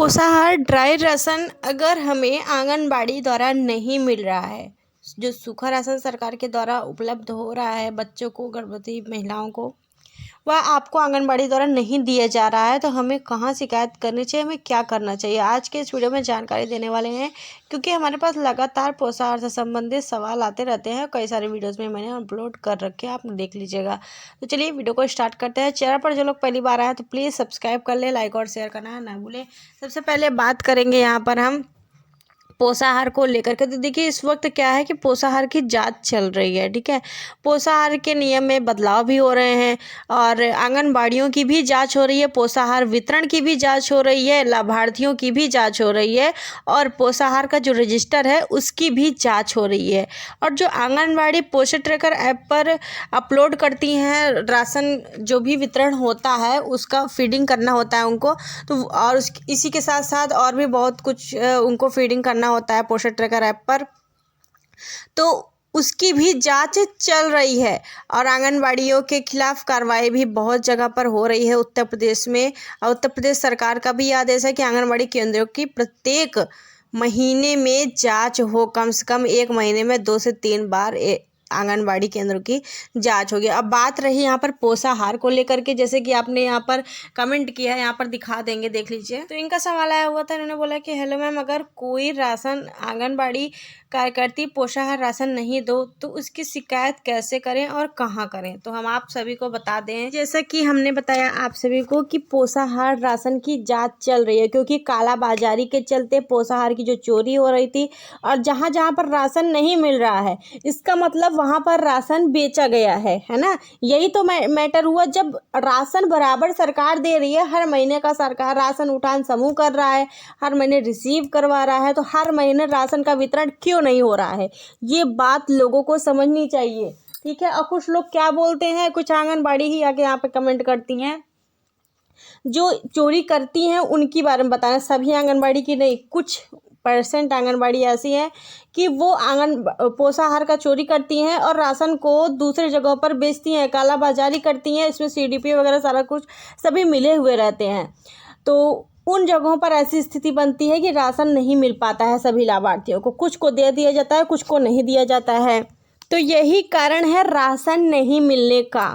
पोषाहार dry ration अगर हमें आंगनबाड़ी द्वारा नहीं मिल रहा है, जो सूखा राशन सरकार के द्वारा उपलब्ध हो रहा है बच्चों को, गर्भवती महिलाओं को, वह आपको आंगनबाड़ी द्वारा नहीं दिया जा रहा है, तो हमें कहाँ शिकायत करनी चाहिए, हमें क्या करना चाहिए, आज के इस वीडियो में जानकारी देने वाले हैं। क्योंकि हमारे पास लगातार पोषाहार से संबंधित सवाल आते रहते हैं। कई सारे वीडियोस में मैंने अपलोड कर रखे हैं, आप देख लीजिएगा। तो चलिए वीडियो को स्टार्ट करते हैं। चैनल पर जो लोग पहली बार आए हैं तो प्लीज़ सब्सक्राइब कर ले, लाइक और शेयर करना ना भूलें। सबसे पहले बात करेंगे यहाँ पर हम पोषाहार को लेकर के। तो देखिए इस वक्त क्या है कि पोषाहार की जांच चल रही है, ठीक है। पोषाहार के नियम में बदलाव भी हो रहे हैं और आंगनबाड़ियों की भी जांच हो रही है, पोषाहार वितरण की भी जांच हो रही है, लाभार्थियों की भी जांच हो रही है और पोषाहार का जो रजिस्टर है उसकी भी जांच हो रही है। और जो आंगनबाड़ी पोषण ट्रैकर ऐप पर अपलोड करती हैं राशन, जो भी वितरण होता है उसका फीडिंग करना होता है उनको, तो और इसी के साथ साथ और भी बहुत कुछ उनको फीडिंग करना होता है पोषण ट्रैकर ऐप पर, तो उसकी भी जांच चल रही है। और आंगनबाड़ियों के खिलाफ कार्रवाई भी बहुत जगह पर हो रही है उत्तर प्रदेश में। और उत्तर प्रदेश सरकार का भी आदेश है कि आंगनबाड़ी केंद्रों की प्रत्येक महीने में जांच हो, कम से कम एक महीने में 2 से 3 बार आंगनबाड़ी केंद्रों की जांच होगी। अब बात रही यहाँ पर पोषाहार को लेकर के, जैसे कि आपने यहाँ पर कमेंट किया है, यहाँ पर दिखा देंगे, देख लीजिए। तो इनका सवाल आया हुआ था, इन्होंने बोला कि हेलो मैम, अगर कोई राशन आंगनबाड़ी कार्यकर्ती पोषाहार राशन नहीं दो तो उसकी शिकायत कैसे करें और कहाँ करें। तो हम आप सभी को बता दें, जैसा कि हमने बताया आप सभी को कि पोषाहार राशन की जांच चल रही है, क्योंकि कालाबाजारी के चलते पोषाहार की जो चोरी हो रही थी और जहाँ जहाँ पर राशन नहीं मिल रहा है, इसका मतलब वहाँ पर राशन बेचा गया है ना। यही तो मैटर हुआ। जब राशन बराबर सरकार दे रही है, हर महीने का सरकार राशन उठान समूह कर रहा है, हर महीने रिसीव करवा रहा है, तो हर महीने राशन का वितरण क्यों नहीं हो रहा है, ये बात लोगों को समझनी चाहिए, ठीक है। और कुछ लोग क्या बोलते हैं, कुछ आंगनबाड़ी ही आके यहाँ पे कमेंट करती हैं, जो चोरी करती हैं उनकी बारे में बताना, सभी आंगनबाड़ी की नहीं, कुछ % आंगनबाड़ी ऐसी है कि वो पोषाहार का चोरी करती हैं और राशन को दूसरे जगहों पर बेचती हैं, कालाबाजारी करती हैं। इसमें CDP वगैरह सारा कुछ सभी मिले हुए रहते हैं। तो उन जगहों पर ऐसी स्थिति बनती है कि राशन नहीं मिल पाता है सभी लाभार्थियों को, कुछ को दे दिया जाता है, कुछ को नहीं दिया जाता है। तो यही कारण है राशन नहीं मिलने का,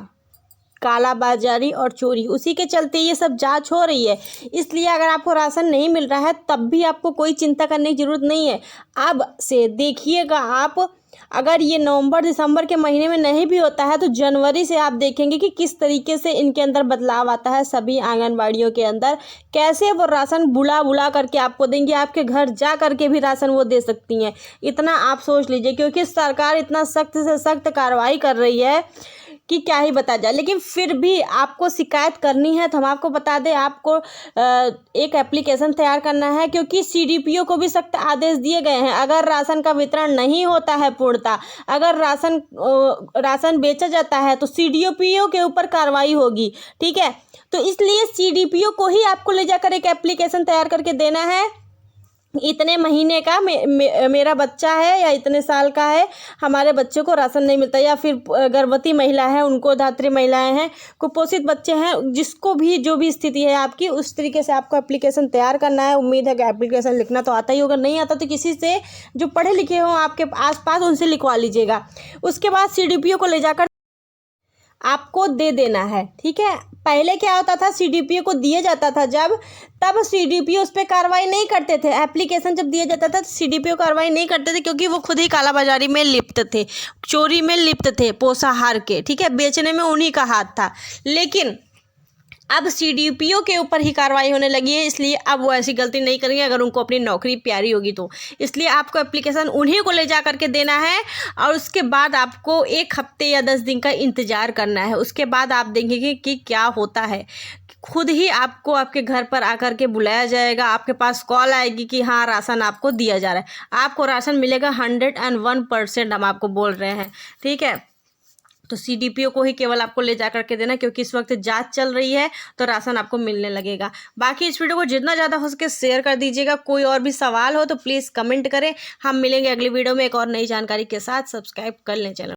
कालाबाजारी और चोरी, उसी के चलते ये सब जांच हो रही है। इसलिए अगर आपको राशन नहीं मिल रहा है तब भी आपको कोई चिंता करने की ज़रूरत नहीं है। अब से देखिएगा आप, अगर ये नवंबर दिसंबर के महीने में नहीं भी होता है तो जनवरी से आप देखेंगे कि किस तरीके से इनके अंदर बदलाव आता है, सभी आंगनबाड़ियों के अंदर कैसे वो राशन बुला बुला करके आपको देंगे, आपके घर जा करके भी राशन वो दे सकती हैं। इतना आप सोच लीजिए, क्योंकि सरकार इतना सख्त से सख्त कार्रवाई कर रही है कि क्या ही बता जाए। लेकिन फिर भी आपको शिकायत करनी है तो हम आपको बता दें, आपको एक एप्लीकेशन तैयार करना है, क्योंकि CDPO को भी सख्त आदेश दिए गए हैं। अगर राशन का वितरण नहीं होता है पूर्णतः, अगर राशन बेचा जाता है तो CDPO के ऊपर कार्रवाई होगी, ठीक है। तो इसलिए CDPO को ही आपको ले जाकर एक एप्लीकेशन तैयार करके देना है, इतने महीने का मेरा बच्चा है या इतने साल का है, हमारे बच्चे को राशन नहीं मिलता, या फिर गर्भवती महिला है, उनको धात्री महिलाएं हैं, कुपोषित बच्चे हैं, जिसको भी जो भी स्थिति है आपकी, उस तरीके से आपको एप्लीकेशन तैयार करना है। उम्मीद है कि एप्लीकेशन लिखना तो आता ही होगा, नहीं आता तो किसी से जो पढ़े लिखे हों आपके आसपास उनसे लिखवा लीजिएगा। उसके बाद CDPO को ले जाकर आपको दे देना है, ठीक है। पहले क्या होता था, CDPO को दिया जाता था जब, तब CDPO उस पर कार्रवाई नहीं करते थे। एप्लीकेशन जब दिया जाता था तो CDPO कार्रवाई नहीं करते थे, क्योंकि वो खुद ही कालाबाजारी में लिप्त थे, चोरी में लिप्त थे पोषाहार के, ठीक है, बेचने में उन्हीं का हाथ था। लेकिन अब CDPO के ऊपर ही कार्रवाई होने लगी है, इसलिए अब वो ऐसी गलती नहीं करेंगे अगर उनको अपनी नौकरी प्यारी होगी तो। इसलिए आपको एप्लीकेशन उन्हीं को ले जा करके देना है और उसके बाद आपको 1 हफ्ते या 10 दिन का इंतज़ार करना है। उसके बाद आप देखेंगे कि क्या होता है, खुद ही आपको आपके घर पर आकर के बुलाया जाएगा, आपके पास कॉल आएगी कि हाँ राशन आपको दिया जा रहा है, आपको राशन मिलेगा 101%, हम आपको बोल रहे हैं, ठीक है। तो CDPO को ही केवल आपको ले जा करके देना, क्योंकि इस वक्त जांच चल रही है, तो राशन आपको मिलने लगेगा। बाकी इस वीडियो को जितना ज़्यादा हो सके शेयर कर दीजिएगा। कोई और भी सवाल हो तो प्लीज़ कमेंट करें। हम मिलेंगे अगली वीडियो में एक और नई जानकारी के साथ। सब्सक्राइब कर लें चैनल।